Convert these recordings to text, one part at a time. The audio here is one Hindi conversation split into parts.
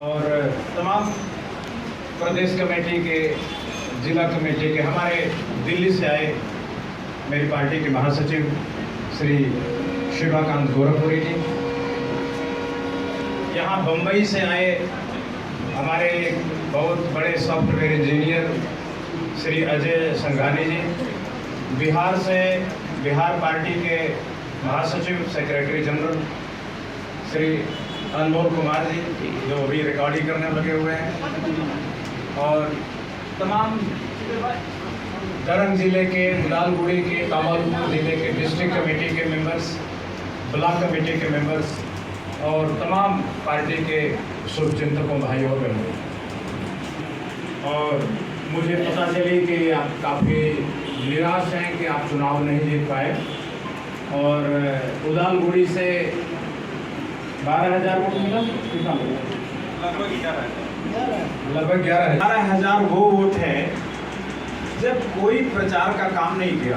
और तमाम प्रदेश कमेटी के, जिला कमेटी के, हमारे दिल्ली से आए मेरी पार्टी के महासचिव श्री शिवाकांत गोरखपुरी जी, यहाँ बम्बई से आए हमारे बहुत बड़े सॉफ्टवेयर इंजीनियर श्री अजय संघानी जी, बिहार से बिहार पार्टी के महासचिव सेक्रेटरी जनरल श्री अनमोल कुमार जी, जो अभी रिकॉर्डिंग करने लगे हुए हैं, और तमाम दरंग जिले के, उदालगुड़ी के, कमालपुर जिले के डिस्ट्रिक्ट कमेटी के मेंबर्स, ब्लॉक कमेटी के मेंबर्स और तमाम पार्टी के शुभचिंतकों भाइयों बहनों। और मुझे पता चली कि आप काफ़ी निराश हैं कि आप चुनाव नहीं जीत पाए, और उदालगुड़ी से 12,000 वोट मिला, कितना मिला? लगभग 11,000 वो वोट है जब कोई प्रचार का काम नहीं किया।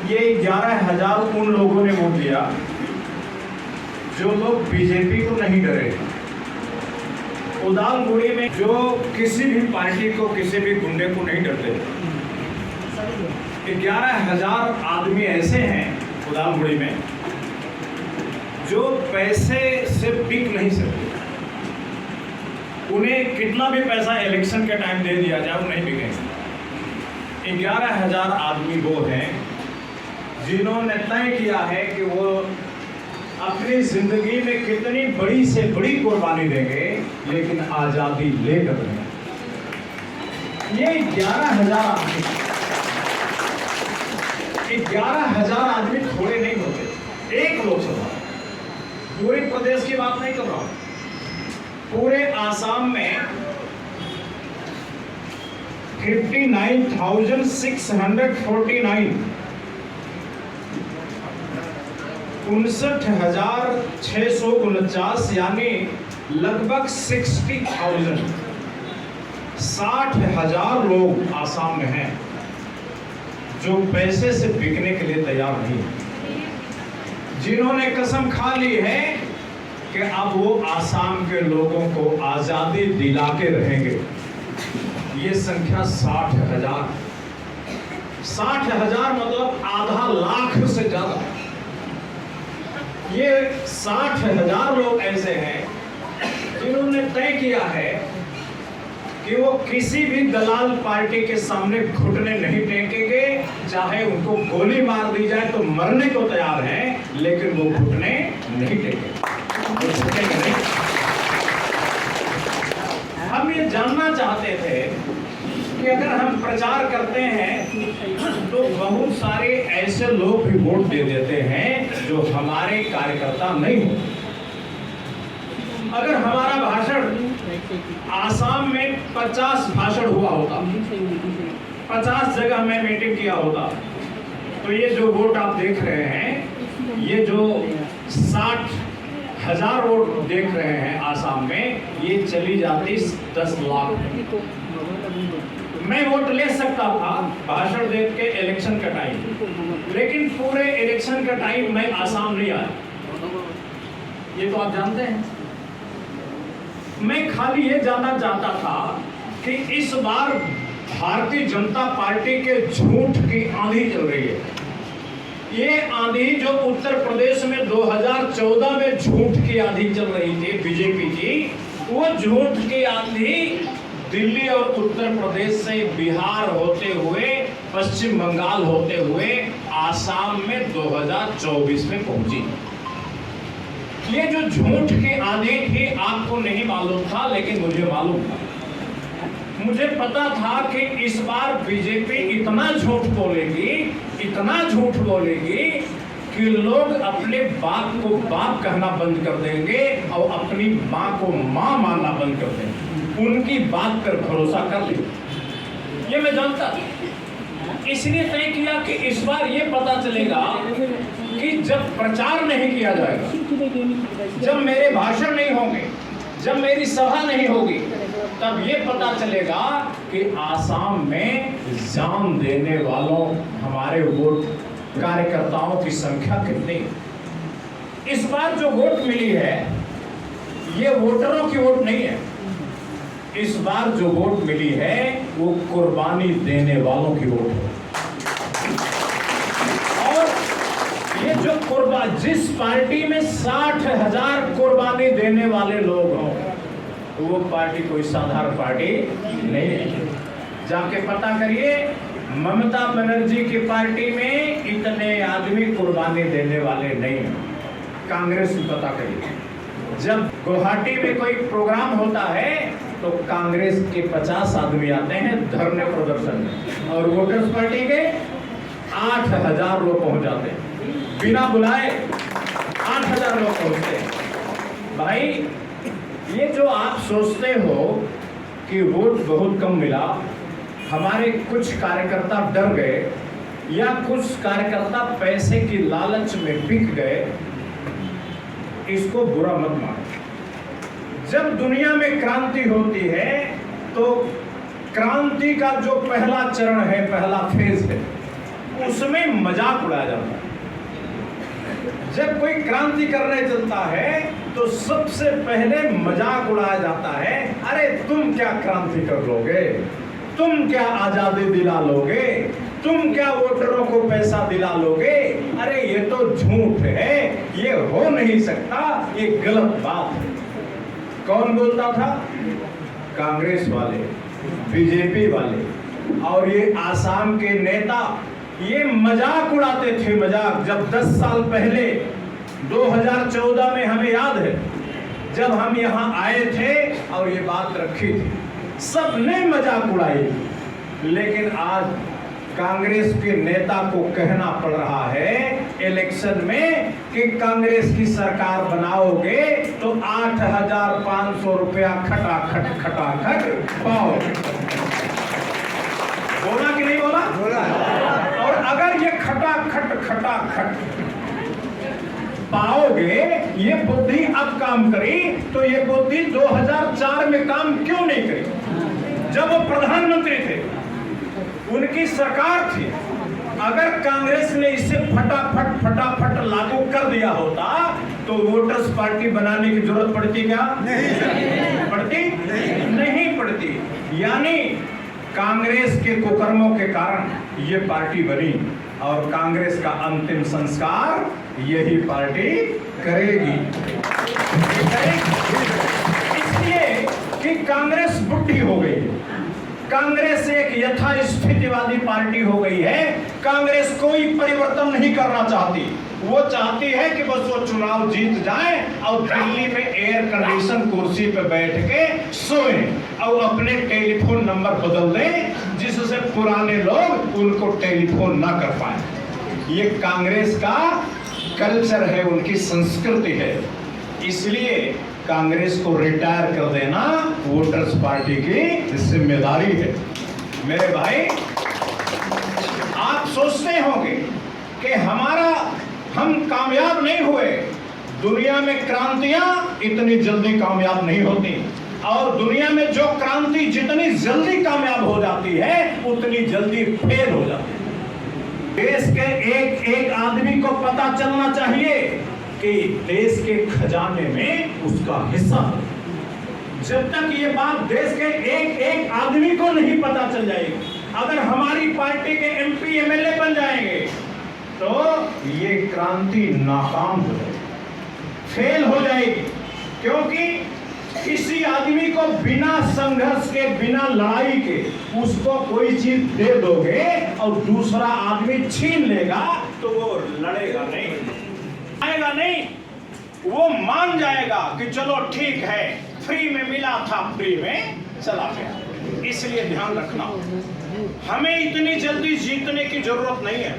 ये 11,000 उन लोगों ने वोट दिया जो लोग बीजेपी को नहीं डरे। उदालगुड़ी में जो किसी भी पार्टी को, किसी भी गुंडे को नहीं डरते, 11,000 आदमी ऐसे हैं उदालगुड़ी में जो पैसे से बिक नहीं सकते। उन्हें कितना भी पैसा इलेक्शन के टाइम दे दिया जाए, वो नहीं बिकेंगे। 11,000 आदमी वो हैं जिन्होंने तय किया है कि वो अपनी जिंदगी में कितनी बड़ी से बड़ी कुर्बानी देंगे, लेकिन आजादी लेकर रहेंगे। ये 11,000 आदमी, 11,000 आदमी थोड़े नहीं होते। एक लोकसभा, पूरे प्रदेश की बात नहीं कर रहा हूं, पूरे आसाम में 59,649, 59,649, यानी लगभग 60,000, 60,000 लोग आसाम में हैं जो पैसे से बिकने के लिए तैयार नहीं है, जिन्होंने कसम खा ली है कि अब वो आसाम के लोगों को आजादी दिला के रहेंगे। ये संख्या 60,000, 60,000 मतलब आधा लाख से ज्यादा। ये 60,000 लोग ऐसे हैं जिन्होंने तय किया है कि वो किसी भी दलाल पार्टी के सामने घुटने नहीं टेकेंगे, चाहे उनको गोली मार दी जाए तो मरने को तैयार हैं, लेकिन वो घुटने नहीं टेकेंगे, वो झुकेंगे नहीं। हम ये जानना चाहते थे कि अगर हम प्रचार करते हैं तो बहुत सारे ऐसे लोग भी वोट दे देते हैं जो हमारे कार्यकर्ता नहीं होते। अगर हमारा भाषण आसाम में 50 भाषण हुआ होता, 50 जगह में मीटिंग किया होता, तो ये जो वोट आप देख रहे हैं, ये जो 60,000 वोट देख रहे हैं आसाम में, ये चली जाती 10 लाख। मैं वोट ले सकता था भाषण देख के इलेक्शन का टाइम, लेकिन पूरे इलेक्शन का टाइम मैं आसाम नहीं आया, ये तो आप जानते हैं। मैं खाली ये जानना चाहता था कि इस बार भारतीय जनता पार्टी के झूठ की आंधी चल रही है। ये आंधी जो उत्तर प्रदेश में 2014 में झूठ की आंधी चल रही थी बीजेपी की, वो झूठ की आंधी दिल्ली और उत्तर प्रदेश से बिहार होते हुए, पश्चिम बंगाल होते हुए आसाम में 2024 में पहुंची। ये जो झूठ की आंधी थी आपको नहीं मालूम था, लेकिन मुझे मालूम था। मुझे पता था कि इस बार बीजेपी इतना झूठ बोलेगी, इतना झूठ बोलेगी कि लोग अपने बाप को बाप कहना बंद कर देंगे और अपनी माँ को माँ मानना बंद कर देंगे, उनकी बात पर भरोसा कर लेंगे। ये मैं जानता था, इसलिए तय किया कि इस बार ये पता चलेगा कि जब प्रचार नहीं किया जाएगा, जब मेरे भाषण नहीं होंगे, जब मेरी सभा नहीं होगी, तब ये पता चलेगा कि आसाम में जान देने वालों हमारे वोट कार्यकर्ताओं की संख्या कितनी। इस बार जो वोट मिली है ये वोटरों की वोट नहीं है। इस बार जो वोट मिली है वो कुर्बानी देने वालों की वोट है। और ये जो जिस पार्टी में 60,000 कुर्बानी देने वाले लोग हों, तो वो पार्टी कोई साधारण पार्टी नहीं है। जाके पता करिए, ममता बनर्जी की पार्टी में इतने आदमी कुर्बानी देने वाले नहीं हैं। कांग्रेस में पता करिए, जब गुवाहाटी में कोई प्रोग्राम होता है तो कांग्रेस के 50 आदमी आते हैं धरने प्रदर्शन में, और वोटर्स पार्टी के 8,000 लोग पहुंच जाते हैं, बिना बुलाए 8,000 लोग पहुंचते हैं। भाई, ये जो आप सोचते हो कि वोट बहुत कम मिला, हमारे कुछ कार्यकर्ता डर गए या कुछ कार्यकर्ता पैसे की लालच में बिक गए, इसको बुरा मत मानो। जब दुनिया में क्रांति होती है तो क्रांति का जो पहला चरण है, पहला फेज है, उसमें मजाक उड़ाया जाता है। जब कोई क्रांति करने चलता है तो सबसे पहले मजाक उड़ाया जाता है, अरे तुम क्या क्रांति कर लोगे, तुम क्या आजादी दिला लोगे, तुम क्या वोटरों को पैसा दिला लोगे, अरे ये तो झूठ है, ये हो नहीं सकता, ये गलत बात है। कौन बोलता था? कांग्रेस वाले, बीजेपी वाले और ये आसाम के नेता, ये मजाक उड़ाते थे, मजाक। जब 10 साल पहले 2014 में, हमें याद है, जब हम यहाँ आए थे और ये बात रखी थी, सबने मजाक उड़ाई। लेकिन आज कांग्रेस के नेता को कहना पड़ रहा है इलेक्शन में कि कांग्रेस की सरकार बनाओगे तो 8,500 रुपया खटाखट पाओगे। बोला कि नहीं बोला? बोला। और अगर ये खटाखट पाओगे, ये बुद्धि अब काम करी, तो ये बुद्धि 2004 में काम क्यों नहीं करी? जब वो प्रधानमंत्री थे, उनकी सरकार थी। अगर कांग्रेस ने इसे फटाफट लागू कर दिया होता तो वोटर्स पार्टी बनाने की जरूरत पड़ती क्या? नहीं पड़ती, नहीं पड़ती। यानी कांग्रेस के कुकर्मों के कारण ये पार्टी बनी, और कांग्रेस का अंतिम संस्कार यही पार्टी करेगी। इसलिए कि कांग्रेस बुढ़ी हो गई है, कांग्रेस एक यथास्थितिवादी पार्टी हो गई है। कांग्रेस कोई परिवर्तन नहीं करना चाहती, वो चाहती है कि बस वो चुनाव जीत जाए और दिल्ली में एयर कंडीशन कुर्सी पे बैठ के सोए और अपने टेलीफोन नंबर बदल दें, जिससे पुराने लोग उनको टेलीफोन ना कर पाए। ये कांग्रेस का कल्चर है, उनकी संस्कृति है। इसलिए कांग्रेस को रिटायर कर देना वोटर्स पार्टी की जिम्मेदारी है। मेरे भाई, आप सोचते होंगे कि हम कामयाब नहीं हुए। दुनिया में क्रांतियां इतनी जल्दी कामयाब नहीं होती, और दुनिया में जो क्रांति जितनी जल्दी कामयाब हो जाती है उतनी जल्दी फेल हो जाती है। देश के एक एक आदमी को पता चलना चाहिए कि देश के खजाने में उसका हिस्सा है। जब तक ये बात देश के एक एक आदमी को नहीं पता चल जाएगी, अगर हमारी पार्टी के एमपी एमएलए बन जाएंगे तो ये क्रांति नाकाम हो जाएगी, फेल हो जाएगी। क्योंकि किसी आदमी को बिना संघर्ष के, बिना लड़ाई के उसको कोई चीज दे दोगे और दूसरा आदमी छीन लेगा तो वो लड़ेगा नहीं, आएगा नहीं, वो मान जाएगा कि चलो ठीक है, फ्री में मिला था, फ्री में चला गया। इसलिए ध्यान रखना, हमें इतनी जल्दी जीतने की जरूरत नहीं है,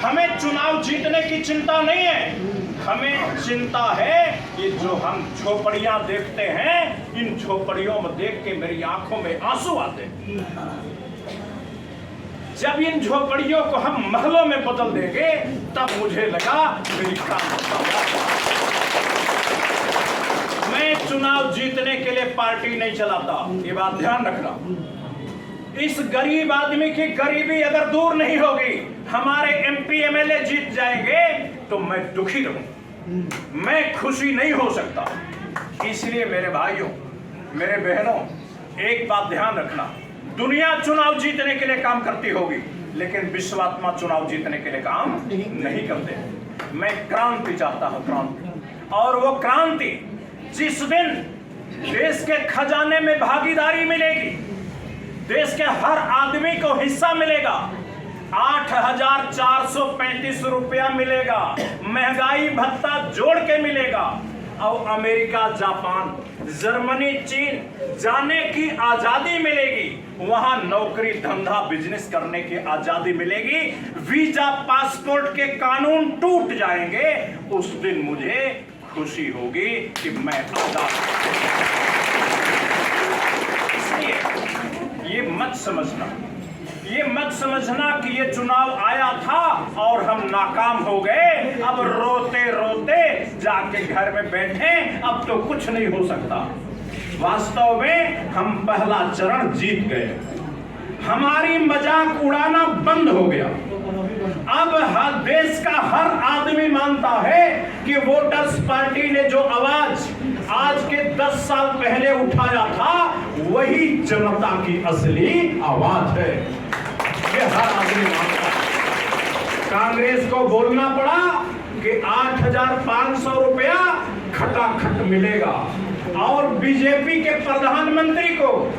हमें चुनाव जीतने की चिंता नहीं है। हमें चिंता है ये जो हम झोपड़ियां देखते हैं, इन झोपड़ियों में देख के मेरी आंखों में आंसू आते हैं। जब इन झोपड़ियों को हम महलों में बदल देंगे तब मुझे लगा मेरी मैं चुनाव जीतने के लिए पार्टी नहीं चलाता, ये बात ध्यान रखना। इस गरीब आदमी की गरीबी अगर दूर नहीं होगी, हमारे एमपी एमएलए जीत जाएंगे तो मैं दुखी रहूं, मैं खुशी नहीं हो सकता। इसलिए मेरे भाइयों, मेरे बहनों, एक बात ध्यान रखना, दुनिया चुनाव जीतने के लिए काम करती होगी, लेकिन विश्वात्मा चुनाव जीतने के लिए काम नहीं करते। मैं क्रांति चाहता हूं, क्रांति। और वो क्रांति जिस दिन देश के खजाने में भागीदारी मिलेगी, देश के हर आदमी को हिस्सा मिलेगा, 8,435 रुपया मिलेगा, महंगाई भत्ता जोड़ के मिलेगा, और अमेरिका, जापान, जर्मनी, चीन जाने की आजादी मिलेगी, वहां नौकरी, धंधा, बिजनेस करने की आजादी मिलेगी, वीजा, पासपोर्ट के कानून टूट जाएंगे, उस दिन मुझे खुशी होगी कि मैं आजाद। इसलिए ये मत समझना कि ये चुनाव आया था और हम नाकाम हो गए, अब रोते रोते जाके घर में बैठे, अब तो कुछ नहीं हो सकता। वास्तव में हम पहला चरण जीत गए, हमारी मजाक उड़ाना बंद हो गया। अब हर देश का हर आदमी मानता है कि वोटर्स पार्टी ने जो आवाज आज के 10 साल पहले उठाया था, वही जनता की असली आवाज है। ये हर आदमी मानता है। कांग्रेस को बोलना पड़ा कि 8,500 रुपया खटाखट मिलेगा, और बीजेपी के प्रधानमंत्री को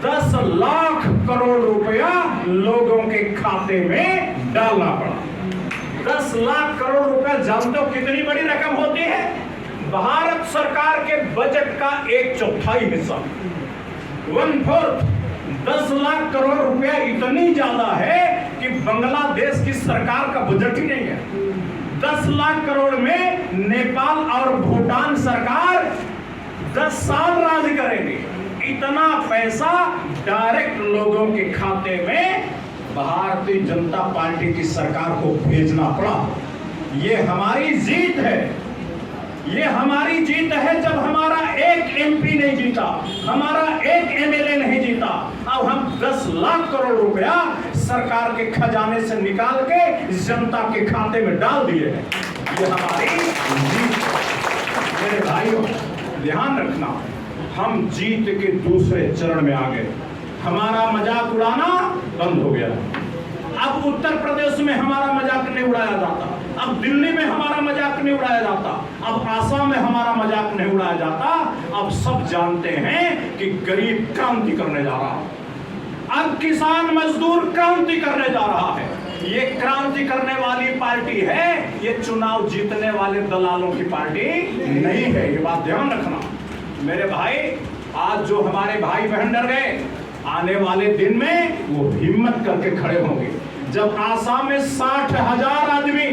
10 लाख करोड़ रुपया लोगों के खाते में डालना पड़ा। 10 लाख करोड़ रुपया जानते हो कितनी बड़ी रकम होती है? भारत सरकार के बजट का 1/4 हिस्सा, 1/4। 10 लाख करोड़ रुपया इतनी ज्यादा है कि बांग्लादेश की सरकार का बजट ही नहीं है। 10 लाख करोड़ में नेपाल और भूटान सरकार 10 साल राज करेंगे। इतना पैसा डायरेक्ट लोगों के खाते में भारतीय जनता पार्टी की सरकार को भेजना पड़ा। ये हमारी जीत है, ये हमारी जीत है। जब हमारा एक एमपी नहीं जीता, हमारा एक एमएलए नहीं जीता, अब हम 10 लाख करोड़ रुपया सरकार के खजाने से निकाल के जनता के खाते में डाल दिए हैं। ये हमारी जीत है। मेरे भाइयों, ध्यान रखना, हम जीत के दूसरे चरण में आ गए। हमारा मजाक उड़ाना बंद हो गया। अब उत्तर प्रदेश में हमारा मजाक नहीं उड़ाया जाता, अब दिल्ली में हमारा मजाक नहीं उड़ाया जाता, अब आसाम में हमारा मजाक नहीं उड़ाया जाता। अब सब जानते हैं कि गरीब क्रांति करने जा रहा है, अब किसान मजदूर क्रांति करने जा रहा है। ये क्रांति करने वाली पार्टी है, ये चुनाव जीतने वाले दलालों की पार्टी नहीं है। ये बात ध्यान रखना। मेरे भाई, आज जो हमारे भाई बहन डर गए, आने वाले दिन में वो हिम्मत करके खड़े होंगे। जब आसाम में 60,000 आदमी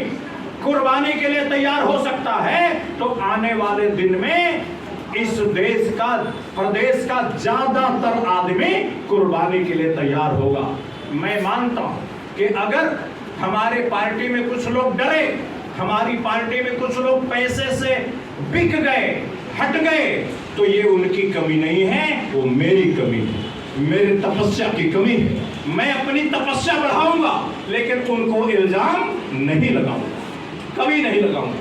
कुर्बानी के लिए तैयार हो सकता है, तो आने वाले दिन में इस देश का, प्रदेश का ज्यादातर आदमी कुर्बानी के लिए तैयार होगा। मैं मानता हूं कि अगर हमारे पार्टी में कुछ लोग डरे, हमारी पार्टी में कुछ लोग पैसे से बिक गए, हट गए, तो ये उनकी कमी नहीं है, वो मेरी कमी है, मेरी तपस्या की कमी है। मैं अपनी तपस्या बढ़ाऊंगा, लेकिन उनको इल्जाम नहीं लगाऊंगा, कभी नहीं लगाऊंगा।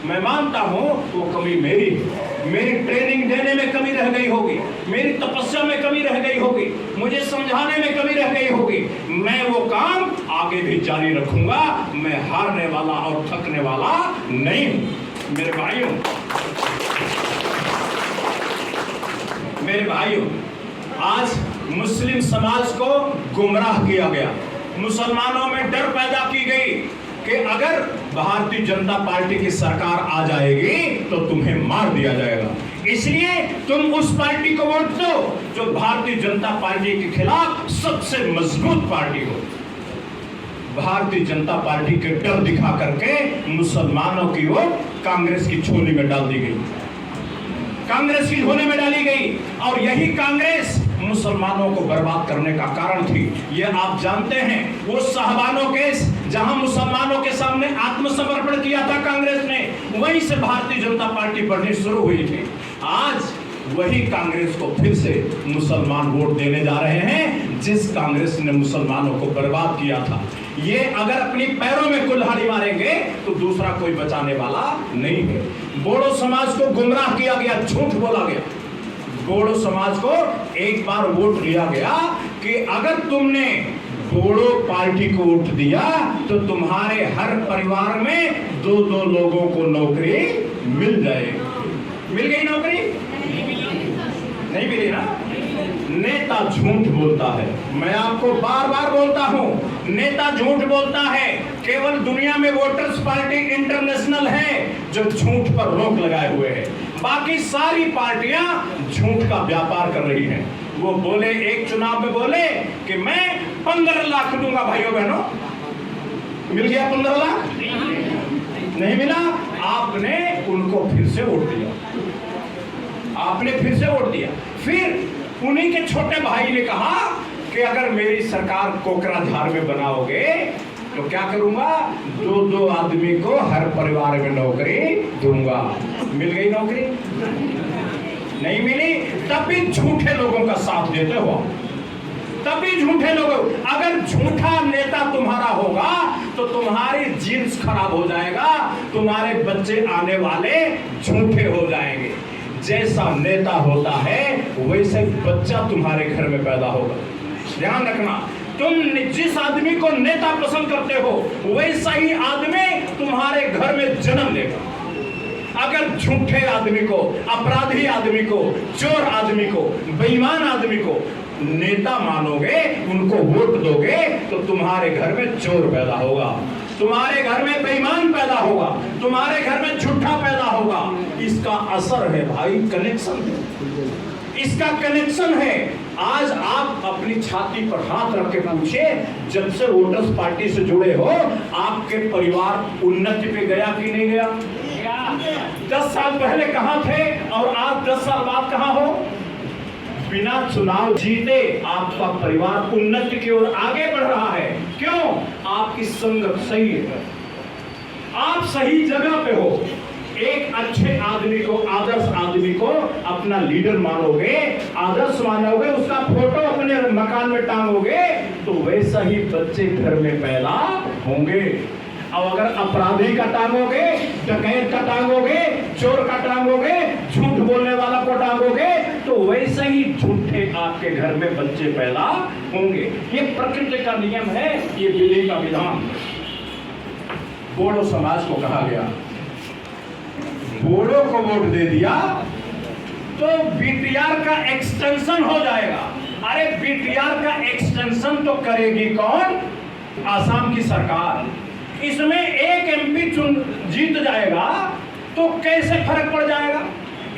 मैं मानता हूं वो कमी मेरी है, मेरी ट्रेनिंग देने में कमी रह गई होगी, मेरी तपस्या में कमी रह गई होगी, मुझे समझाने में कमी रह गई होगी। मैं वो काम आगे भी जारी रखूंगा। मैं हारने वाला और थकने वाला नहीं हूं। मेरे भाइयों, आज मुस्लिम समाज को गुमराह किया गया, मुसलमानों में डर पैदा की गई कि अगर भारतीय जनता पार्टी की सरकार आ जाएगी तो तुम्हें मार दिया जाएगा, इसलिए तुम उस पार्टी को वोट दो जो भारतीय जनता पार्टी के खिलाफ सबसे मजबूत पार्टी हो। भारतीय जनता पार्टी के डर दिखा करके मुसलमानों की वोट कांग्रेस की झोली में डाल दी गई, कांग्रेस की झोली में डाली गई, और यही कांग्रेस मुसलमानों को बर्बाद करने का कारण थी। ये आप जानते हैं, वो शाहबानो केस जहां मुसलमानों के सामने आत्मसमर्पण किया था कांग्रेस ने, वहीं से भारतीय जनता पार्टी बढ़नी शुरू हुई थी। आज वही कांग्रेस को फिर से मुसलमान वोट देने जा रहे हैं, जिस कांग्रेस ने मुसलमानों को बर्बाद किया था। ये अगर अपनी पैरों में कुल्हाड़ी मारेंगे तो दूसरा कोई बचाने वाला नहीं है। बोडो समाज को गुमराह किया गया, झूठ बोला गया। बोडो समाज को एक बार वोट लिया गया कि अगर तुमने बोडो पार्टी को वोट दिया तो तुम्हारे हर परिवार में 2-2 लोगों को नौकरी मिल जाएगी। मिल गई नौकरी? नहीं मिली ना। नेता झूठ बोलता है, मैं आपको बार बार बोलता हूं, नेता झूठ बोलता है। केवल दुनिया में वोटर्स पार्टी इंटरनेशनल है जो झूठ पर रोक लगाए हुए है। बाकी सारी पार्टियां झूठ का व्यापार कर रही हैं। वो बोले, एक चुनाव में बोले कि मैं 15 लाख दूंगा भाइयों बहनों, मिल गया 15 लाख? नहीं मिला। आपने उनको फिर से वोट दिया, आपने फिर से वोट दिया। फिर उन्हीं के छोटे भाई ने कहा कि अगर मेरी सरकार कोकराझार में बनाओगे तो क्या करूंगा, 2-2 आदमी को हर परिवार में नौकरी दूंगा। मिल गई नौकरी? नहीं मिली। तब भी झूठे लोगों का साथ देते हो, तभी झूठे लोगों। अगर झूठा नेता तुम्हारा होगा तो तुम्हारी जीन्स खराब हो जाएगा, तुम्हारे बच्चे आने वाले झूठे हो जाएंगे। जैसा नेता होता है वैसे बच्चा तुम्हारे घर में पैदा होगा। ध्यान रखना, तुम जिस आदमी को नेता पसंद करते हो वैसा ही आदमी तुम्हारे घर में जन्म लेगा। अगर झूठे आदमी को, अपराधी आदमी को, चोर आदमी को, बेईमान आदमी को नेता मानोगे, उनको वोट दोगे तो तुम्हारे घर में चोर पैदा होगा, तुम्हारे घर में बेईमान पैदा होगा, तुम्हारे घर में झूठा पैदा होगा। इसका असर है भाई, कनेक्शन है, इसका कनेक्शन है। आज आप अपनी छाती पर हाथ रख के पूछिए, जब से वोटर्स पार्टी से जुड़े हो आपके परिवार उन्नति पे गया कि नहीं गया? 10 साल पहले कहां थे और आज 10 साल बाद कहां हो? बिना चुनाव जीते आपका परिवार उन्नति की ओर आगे बढ़ रहा है। क्यों? आपकी संगत सही है, आप सही जगह पे हो। एक अच्छे आदमी को, आदर्श आदमी को अपना लीडर मानोगे, आदर्श मानोगे, उसका फोटो अपने मकान में टांगोगे तो वैसा ही बच्चे घर में पैदा होंगे। और अगर अपराधी का टांगोगे, डकैत का टांगोगे, चोर का टांगोगे, झूठ बोलने वाला को टांगोगे तो वैसे ही झूठे आपके घर में बच्चे पैदा होंगे। ये प्रकृति का नियम है, ये विधि का विधान। बोडो समाज को कहा गया, बोडो को वोट दे दिया तो बीटीआर का एक्सटेंशन हो जाएगा। अरे बीटीआर का एक्सटेंशन तो करेगी कौन? आसाम की सरकार। इसमें एक एमपी जीत जाएगा तो कैसे फर्क पड़ जाएगा?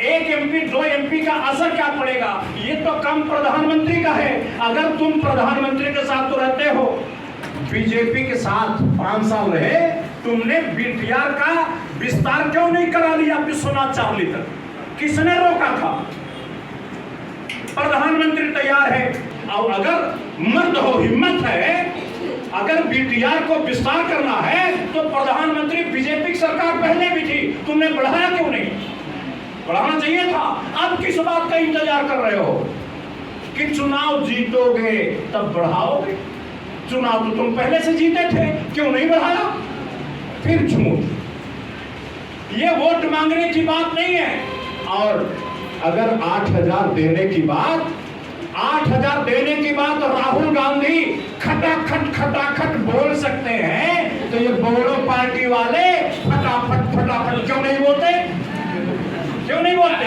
एक एमपी, 2 एमपी का असर क्या पड़ेगा? ये तो काम प्रधानमंत्री का है। अगर तुम प्रधानमंत्री के साथ तो रहते हो, बीजेपी के साथ 5 साल रहे, तुमने बीटीआर का विस्तार क्यों नहीं करा लिया विश्वनाथ चावली तक? किसने रोका था? प्रधानमंत्री तैयार है। और अगर मर्द हो, हिम्मत है, अगर बीटीआर को विस्तार करना है तो प्रधानमंत्री, बीजेपी की सरकार पहले भी थी, तुमने बढ़ाया क्यों नहीं? बढ़ाना चाहिए था। अब किस बात का इंतजार कर रहे हो कि चुनाव जीतोगे तब बढ़ाओगे? चुनाव तो तुम पहले से जीते थे, क्यों नहीं बढ़ाया? फिर झूठ। ये वोट मांगने की बात नहीं है। और अगर 8,000 देने की बात, 8,000 देने की बात राहुल गांधी खटाखट बोल सकते हैं तो ये बोडो पार्टी वाले फटाफट क्यों नहीं बोलते? क्यों नहीं बोलते?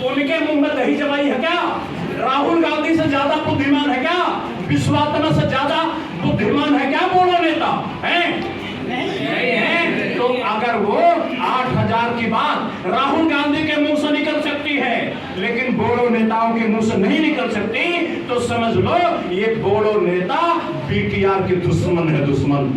उनके मुंह में दही जमाई है क्या? राहुल गांधी से ज्यादा बुद्धिमान है क्या? विश्वात्मा से ज्यादा बुद्धिमान है क्या बोडो नेता? है नहीं है। तो अगर वो 8,000 की बात राहुल गांधी के मुंह से निकल सकती है लेकिन बोडो नेताओं के मुंह से नहीं निकल सकती, तो समझ लो ये बोडो नेता बीटीआर के दुश्मन है। दुश्मन,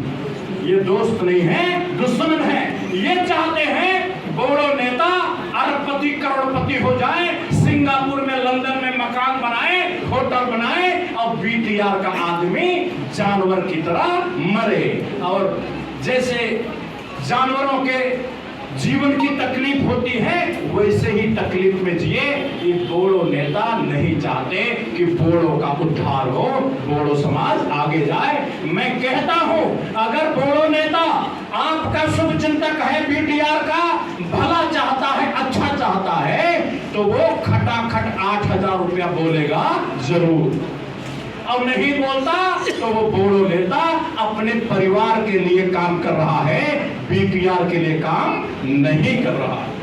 ये दोस्त नहीं है, दुश्मन है। ये चाहते हैं बोडो नेता अरबपति करोड़पति हो जाए, सिंगापुर में, लंदन में मकान बनाए, होटल बनाए और बीटीआर का आदमी जानवर की तरह मरे। और जैसे जानवरों के जीवन की तकलीफ होती है वैसे ही तकलीफ में जिए। ये बोड़ो नेता नहीं चाहते कि बोड़ो का उद्धार हो, बोड़ो समाज आगे जाए। मैं कहता हूं अगर बोड़ो नेता आपका शुभ चिंतक है, बीटीआर का भला चाहता है, अच्छा चाहता है, तो वो खटाखट 8,000 रुपया बोलेगा जरूर। और नहीं बोलता तो वो बोड़ो नेता अपने परिवार के लिए काम कर रहा है, बीटीआर के लिए काम नहीं कर रहा है।